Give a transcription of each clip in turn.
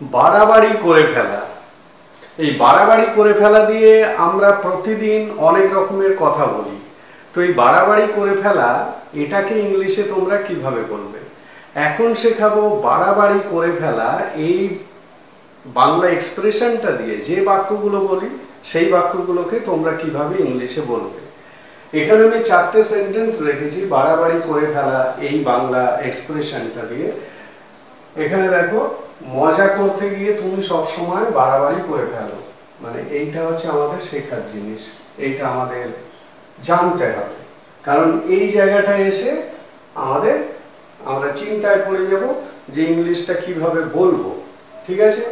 বাড়াবাড়ি করে ফেলা। এই বাড়াবাড়ি করে ফেলা দিয়ে আমরা প্রতিদিন অনেক রকমের কথা বলি। তো এই বাড়াবাড়ি করে ফেলা এটাকে ইংলিশে তোমরা কিভাবে বলবে? এখন শেখাবো বাড়াবাড়ি করে ফেলা এই বাংলা এক্সপ্রেশনটা দিয়ে যে বাক্যগুলো বলি সেই বাক্যগুলোকে তোমরা কিভাবে ইংলিশে বলবে। এখানে আমি 4টে সেন্টেন্স রেখেছি বাড়াবাড়ি করে ফেলা এই বাংলা এক্সপ্রেশনটা দিয়ে। এখানে দেখো, মজা করতে গিয়ে তুমি সব সময় বাড়াবাড়ি করে ফেলো, মানে এইটা হচ্ছে আমাদের শেখার জিনিস, এইটা আমাদের জানতে হবে। কারণ এই জায়গাটায় এসে আমরা চিন্তায় পড়ে যাব যে ইংলিশটা কিভাবে বলবো। ঠিক আছে,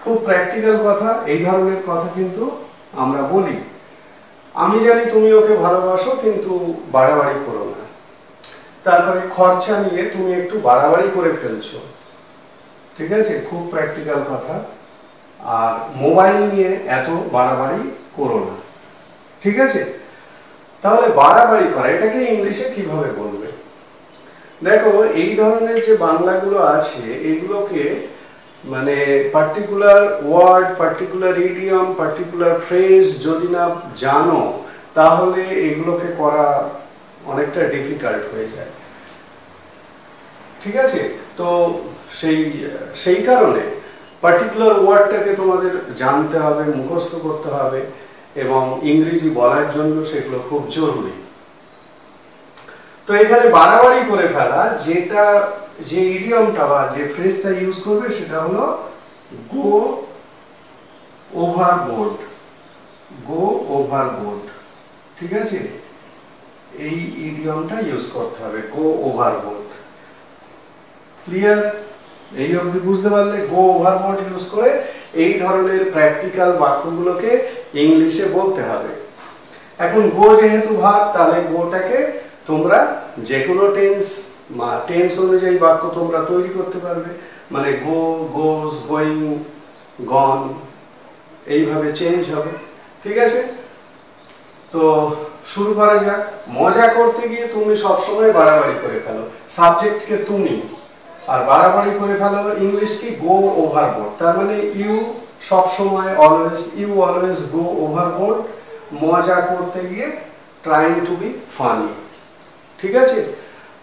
খুব প্র্যাকটিক্যাল কথা, এই ধরনের কথা কিন্তু আমরা বলি। আমি জানি তুমি ওকে ভালোবাসো, কিন্তু বাড়াবাড়ি করো না। তারপরে খরচা নিয়ে তুমি একটু বাড়াবাড়ি করে ফেলছো। ঠিক আছে, খুব প্র্যাকটিক্যাল কথা। আর মোবাইল নিয়ে এত বাড়াবাড়ি করো না। ঠিক আছে, তাহলে বাড়াবাড়ি করা এটাকে ইংলিশে কিভাবে বলবে? দেখো, এই ধরনের যে বাংলাগুলো আছে এগুলোকে মানে particular word, particular idiom, particular phrase যদি না জানো তাহলে এগুলোকে করা অনেকটা ডিফিকাল্ট হয়ে যায়। ঠিক আছে, তো সেই কারণে পার্টিকুলার ওয়ার্ডটাকে তোমাদের জানতে হবে, মুখস্থ করতে হবে, এবং ইংরেজি বলার জন্য সেগুলো খুব জরুরি। তো এখানে বাড়াবাড়ি করে ফেলা যে ইডিয়মটা বা যে ফ্রেজটা ইউজ করবে সেটা হলো গো ওভারবোর্ড। গো ওভারবোর্ড। ঠিক আছে, এই ইডিয়মটা ইউজ করতে হবে, গো ওভারবোর্ড। ক্লিয়ার? এই অবধি বুঝতে পারলে? গো ওভারবোর্ড ইউজ করে এই ধরনের প্র্যাকটিক্যাল বাক্যগুলোকে ইংলিশে বলতে হবে। এখন গো যেহেতু ভার্ব, তাহলে গোটাকে তোমরা যে কোনো টেন্স অনুযায়ী বাক্য তোমরা তৈরি করতে পারবে। মানে গো, গোজ, গোয়িং, গন, এইভাবে চেঞ্জ হবে। ঠিক আছে, তো শুরু করা যাক। মজা করতে গিয়ে তুমি সবসময় বাড়াবাড়ি করে ফেলো, সাবজেক্টকে তুমি, আর বাড়াবাড়ি করে ফেলো ইংলিশ কি? গো ওভারবোর্ড। তার মানে ইউ সবসময়, অলওয়েজ, ইউ অলওয়েজ গো ওভারবোর্ড। মজা করতে গিয়ে ট্রাইং টু বি ফানি। ঠিক আছে,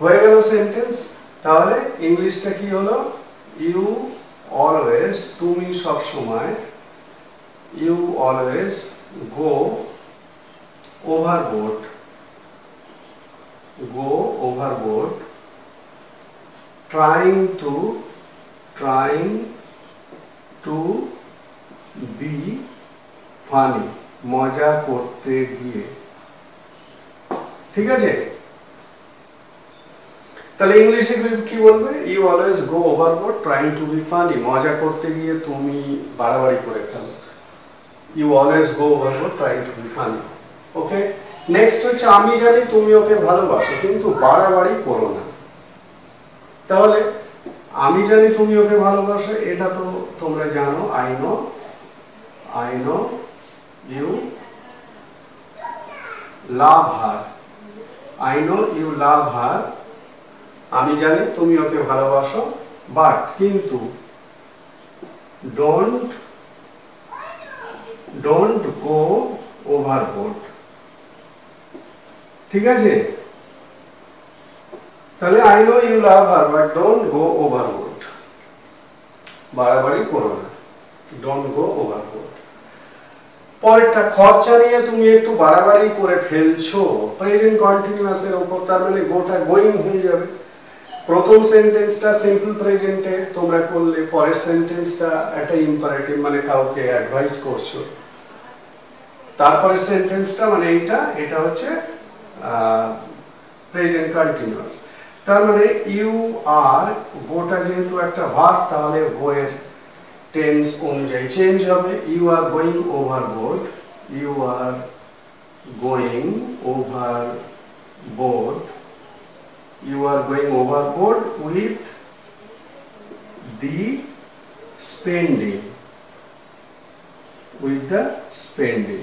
হয়ে গেল সেন্টেন্স। তাহলে ইংলিশটা কি হলো? ইউ অলওয়েজ, তুমি সবসময়, you always go overboard, go overboard, trying to be funny, মজা করতে গিয়ে। ঠিক আছে, তাহলে ইংলিশে কি বলবে? You always go overboard trying to be funny, মজা করতে গিয়ে তুমি বাড়াবাড়ি করে ফেলো। You always go overboard trying to be funny. Okay, next হচ্ছে আমি জানি তুমি ওকে ভালোবাসো, কিন্তু বাড়াবাড়ি করো না। তাহলে আমি জানি তুমি ওকে ভালোবাসো, এটা তো তোমরা জানো, I know you love her. I know you love her, আমি জানি তুমি ওকে ভালোবাসো, বাট কিন্তু ডোন্ট গো ওভারবোর্ড। ঠিক আছে, তাহলে I know you love her but don't go overboard, বাড়াবাড়ি করো না, ডোন্ট গো ওভারবোর্ড। পরেরটা, খরচা নিয়ে তুমি একটু বাড়াবাড়ি করে ফেলছো, প্রেজেন্ট কন্টিনিউয়াসের উপর, তার মানে গোটা গোয়িং হয়ে যাবে। প্রথম সেন্টেন্সটা সিম্পল প্রেজেন্টে তোমরা করলে, পরের সেন্টেন্সটা একটা ইম্পারেটিভ, মানে কাউকে অ্যাডভাইস করছো। তারপরের সেন্টেন্সটা মানে এটা হচ্ছে প্রেজেন্ট কন্টিনিউয়াস। তার মানে ইউ আর, গোটা যেহেতু একটা ভার্ব, তাহলে গো এর টেন্স অনুযায়ী চেঞ্জ হবে। You are going overboard, you are going overboard, you are going overboard with the spending, with the spending.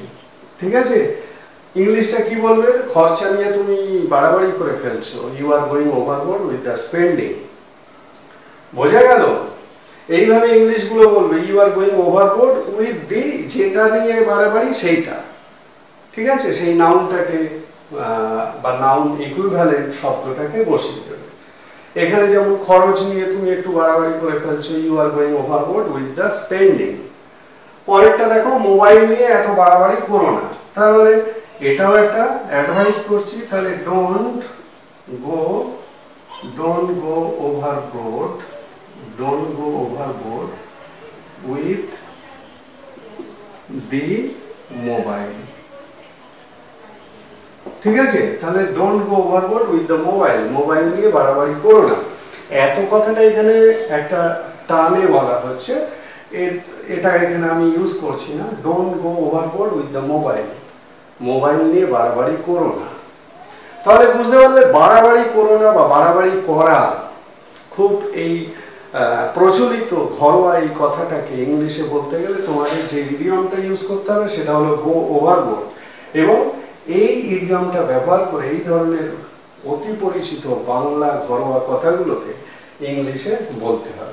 ঠিক আছে, ইংলিশটা কি বলবে? খরচা নিয়ে তুমি বাড়াবাড়ি করে ফেলছো, you are going overboard with the spending. বোঝা গেল? এইভাবে ইংলিশগুলো বলবে, you are going overboard with the, যেটা নিয়ে বাড়াবাড়ি সেইটা, ঠিক আছে, সেই নাউনটাকে বা নাউন ইকুইভ্যালেন্ট শব্দটাকে বসিয়ে দেবে। এখানে যেমন খরচ নিয়ে তুমি একটু বাড়াবাড়ি করে ফেলছো, you are going overboard with the spending. পরেরটা দেখো, মোবাইল নিয়ে এত বাড়াবাড়ি করো না, তাহলে এটাও একটা অ্যাডভাইস করছি। তাহলে don't go overboard with the mobile, ঠিক আছে। তাহলে don't go overboard with the mobile, mobile নিয়ে বাড়াবাড়ি করো না। এত কথাটা এখানে একটা টানে বলা হচ্ছে, এটা এখানে আমি ইউজ করছি না। Don't go overboard with the mobile, mobile নিয়ে বাড়াবাড়ি করো না। তাহলে বুঝতে পারলে বাড়াবাড়ি করো না বা বাড়াবাড়ি করা খুব এই প্রচলিত ঘরোয়া এই কথাটাকে ইংলিশে বলতে গেলে তোমাদের যে ইডিয়মটা ইউজ করতে হবে সেটা হলো গো ওভারবোর্ড, এবং এই ইডিয়মটা ব্যবহার করে এই ধরনের অতি পরিচিত বাংলা ঘরোয়া কথাগুলোকে ইংলিশে বলতে হবে।